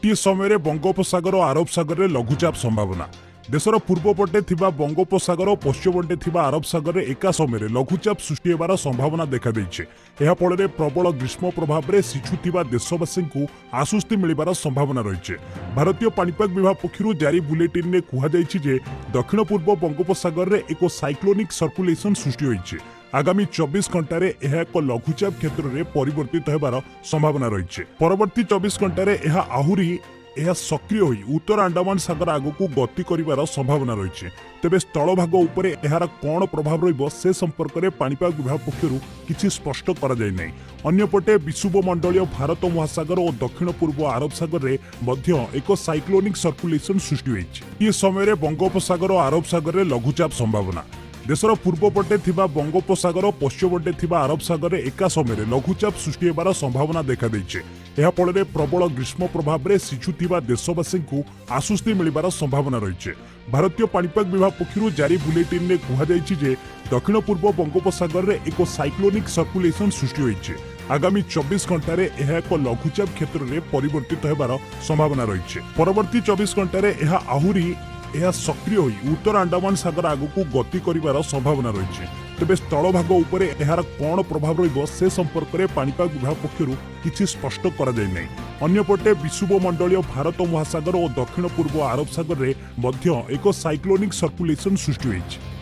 गोटे समय बंगोपसागर और अरब सागर में लघुचाप संभावना। देशर पूर्व पटे थिबा बंगोपसागर और पश्चिम पटे थिबा अरब सागर में एका समय लघुचाप सृष्टि होबार संभावना देखा देइछे। एहा फଳରେ प्रबल ग्रीष्म प्रभाव में शिशुथिबा देशवासी को आश्वस्ति मिलिबार संभावना रही। भारतीय पाणीपाग विभाग पक्षरु जारी बुलेटिन में कहुଯାଇଛି जे दक्षिण पूर्व बंगोपसागर में एक साइक्लोनिक सर्कुलेशन सृष्टि होइछे। आगामी 24 घंटे यह एक लघुचाप क्षेत्र में परिवर्तित होबार संभावना रही। परवर्ती 24 घंटे यह आहुरी सक्रिय होई उत्तर अंडमान सागर आगक गति करिवार संभावना रही। तेबे स्थल भाग उपरे एहार कौन प्रभाव रहिबो से संपर्क में पाणीपाग विभाग पक्षरु किछि स्पष्ट करा जाय नै। अन्यपटे विषुवमंडलीय भारत महासागर और दक्षिण पूर्व अरब सागर में मध्य एक साइक्लोनिक सर्कुलेशन सृष्टि होइछि। समय बंगोपसागर और अरब सागर में लघुचाप संभावना। देशर पूर्व पटे थिबा बंगोपसागर और पश्चिम पटे थिबा अरब सागर में एका समय लघुचाप सृष्टि होबार संभावना देखा देइछे। एहा फଳରେ प्रबल ग्रीष्म प्रभाव में शिशुथिबा देशवासी को आश्वस्ति मिलिबार संभावना रही। भारतीय पाणीपाग विभाग पक्षरु जारी बुलेटिन में कहुଯାଇଛି जे दक्षिण पूर्व बंगोपसागर में एक साइक्लोनिक सर्कुलेशन सृष्टि होइछे। आगामी 24 घंटे यह एक लघुचाप क्षेत्र में परिवर्तित होबार संभावना रही। परवर्ती 24 घंटे यह आहुरी सक्रिय होई उत्तर अंडमान सागर आगक गति करिवार संभावना रही। तेबे स्थल भाग उपरे एहार कौन प्रभाव रहिबो से संपर्क में पाणीपाग विभाग पक्षरु किछि स्पष्ट करा जाय नै। अन्यपटे विषुवमंडलीय भारत महासागर और दक्षिण पूर्व अरब सागर में मध्य एक साइक्लोनिक सर्कुलेशन सृष्टि होइछि।